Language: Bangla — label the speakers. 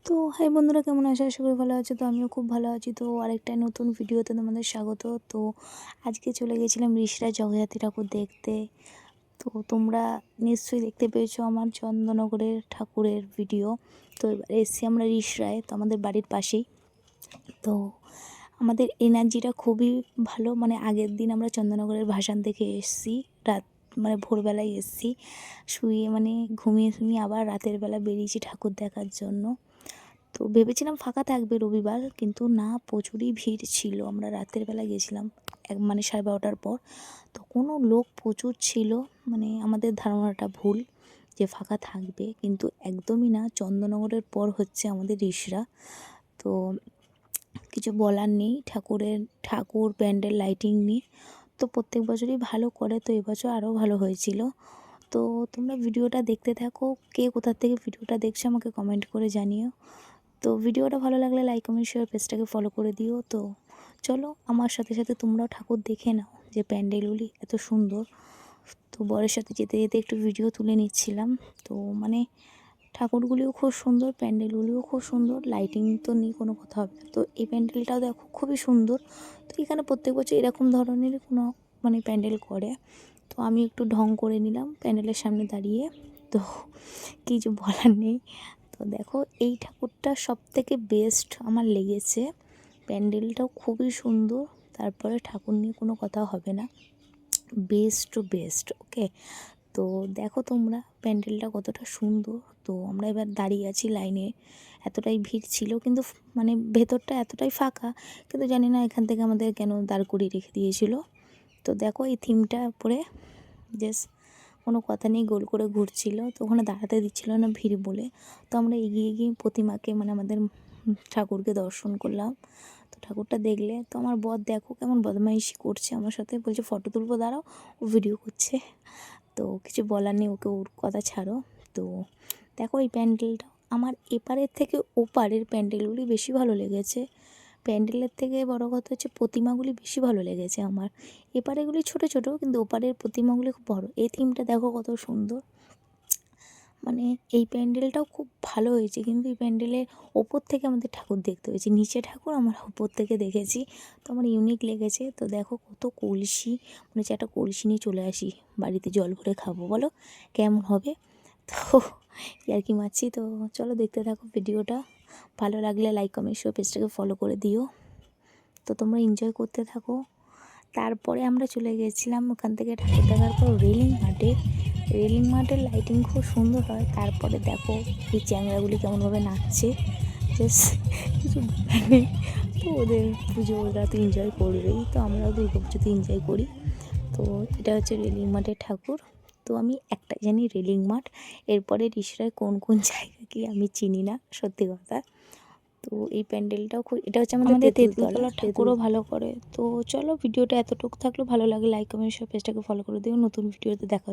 Speaker 1: তো হাই বন্ধুরা, কেমন আছো? আশা করি ভালো আছো। তো আমিও খুব ভালো আছি। তো আরেকটা নতুন ভিডিওতে তোমাদের স্বাগত। তো আজকে চলে গেছিলাম ঋষিরা জগদ্ধাত্রী ঠাকুর দেখতে। তো তোমরা নিশ্চয়ই দেখতে পেয়েছো আমার চন্দননগরের ঠাকুরের ভিডিও। তো এবার এসছি আমরা ঋষরায়, তো আমাদের বাড়ির পাশেই। তো আমাদের এনার্জিটা খুবই ভালো, মানে আগের দিন আমরা চন্দননগরের ভাসান দেখে এসেছি, রাত মানে ভোরবেলায় এসেছি, শুয়ে মানে ঘুমিয়ে আবার রাতের বেলা বেরিয়েছি ঠাকুর দেখার জন্য। তো ভেবেছিলাম ফাঁকা থাকবে রবিবার, কিন্তু না, প্রচুরই ভিড় ছিল। আমরা রাতের বেলা গেছিলাম মানে 12:30টার পর, তখনও লোক প্রচুর ছিল। মানে আমাদের ধারণাটা ভুল যে ফাঁকা থাকবে, কিন্তু একদমই না। চন্দননগরের পর হচ্ছে আমাদের ঋষরা। তো কিছু বলার নেই, ঠাকুর প্যান্ডেল লাইটিং নিয়ে তো প্রত্যেক বছরই ভালো করে, তো এবছর আরও ভালো হয়েছিল। তো তোমরা ভিডিওটা দেখতে থাকো, কে কোথা থেকে ভিডিওটা দেখছো আমাকে কমেন্ট করে জানিও। তো ভিডিওটা ভালো লাগলে লাইক কমেন্ট শেয়ার, পেজটাকে ফলো করে দিও। তো চলো আমার সাথে সাথে তোমরাও ঠাকুর দেখে নাও যে প্যান্ডেলগুলি এত সুন্দর। তো বরের সাথে যেতে যেতে একটু ভিডিও তুলে নিচ্ছিলাম। তো মানে ঠাকুরগুলিও খুব সুন্দর, প্যান্ডেলগুলিও খুব সুন্দর, লাইটিং তো নিয়ে কোনো কথা হবে না। তো এই প্যান্ডেলটাও দেখো খুবই সুন্দর। তো এখানে প্রত্যেক বছর এরকম ধরনের কোনো মানে প্যান্ডেল করে। তো আমি একটু ঢং করে নিলাম প্যান্ডেলের সামনে দাঁড়িয়ে। তো কিছু বলার নেই। তো দেখো এই ঠাকুরটা সবথেকে বেস্ট আমার লেগেছে, প্যান্ডেলটাও খুবই সুন্দর। তারপরে ঠাকুর নিয়ে কোনো কথা হবে না, বেস্ট টু বেস্ট। ওকে, তো দেখো তোমরা প্যান্ডেলটা কতটা সুন্দর। তো আমরা এবার দাঁড়িয়ে আছি লাইনে, এতটাই ভিড় ছিল, কিন্তু মানে ভেতরটা এতটাই ফাঁকা, কিন্তু জানি না এখান থেকে আমাদের কেন দাঁড় করিয়ে রেখে দিয়েছিল। তো দেখো এই থিমটা পরে জাস্ট কোনো কথা নেই, গোল করে ঘুরছিল। তো ওখানে দাঁড়াতে দিচ্ছিল না ভিড় বলে। তো আমরা এগিয়ে গিয়ে প্রতিমাকে মানে আমাদের ঠাকুরকে দর্শন করলাম। তো ঠাকুরটা দেখলে তো আমার বর দেখো কেমন বদমাইশি করছে আমার সাথে, বলছে ফটো তুলবো, দাঁড়াও, ও ভিডিও করছে। তো কিছু বলার নেই, ওকে ওর কথা ছাড়ো। তো দেখো এই প্যান্ডেলটা আমার এপারের থেকে ওপারের প্যান্ডেলগুলি বেশি ভালো লেগেছে। প্যান্ডেলের থেকে বড় কথা হচ্ছে প্রতিমাগুলি বেশি ভালো লেগেছে আমার। এপারেগুলি ছোট ছোট, কিন্তু ওপারের প্রতিমাগুলি খুব বড়। এই থিমটা দেখো কত সুন্দর। মানে এই প্যান্ডেলটাও খুব ভালো হয়েছে, কিন্তু এই প্যান্ডেলের ওপর থেকে আমাদের ঠাকুর দেখতে হয়েছে, নিচে ঠাকুর আমরা ওপর থেকে দেখেছি। তো আমার ইউনিক লেগেছে। তো দেখো কত কলসি, মনে হচ্ছে একটা কলসি নিয়ে চলে আসি বাড়িতে জল ভরে খাবো, বলো কেমন হবে? তো আর কি মারছি। তো চলো দেখতে থাকো ভিডিওটা, ভালো লাগলে লাইক কমেন্ট শেয়ার, পেজটাকে ফলো করে দিও। তো তোমরা এনজয় করতে থাকো। তারপরে আমরা চলে গেছিলাম ওখান থেকে ঠাকুর দেখার পর রেলিং মাঠের লাইটিং খুব সুন্দর হয়। তারপরে দেখো এই চ্যাংড়াগুলি কেমনভাবে নাচছে, জাস্ট কিছু বলার নেই। তো ওদের পুজো ওরা তো এনজয় করবেই, তো আমরাও দুর্গা পুজোতে এনজয় করি। তো এটা হচ্ছে রেলিং মাঠের ঠাকুর। তো আমি একটাই জানি রেলিং মাঠ, এরপরে ঋষিরায় কোন কোন জায়গা কি আমি চিনি না, সত্যি কথা। তো এই প্যান্ডেলটাও খুব, এটা হচ্ছে আমাদের তেঁতুলতলার ঠাকুরও ভালো করে। তো চলো ভিডিওটা এতটুকু থাকলো, ভালো লাগে লাইক কমেন্ট শেয়ার, পেজটাকে ফলো করে দিও। নতুন ভিডিওতে দেখা হচ্ছে।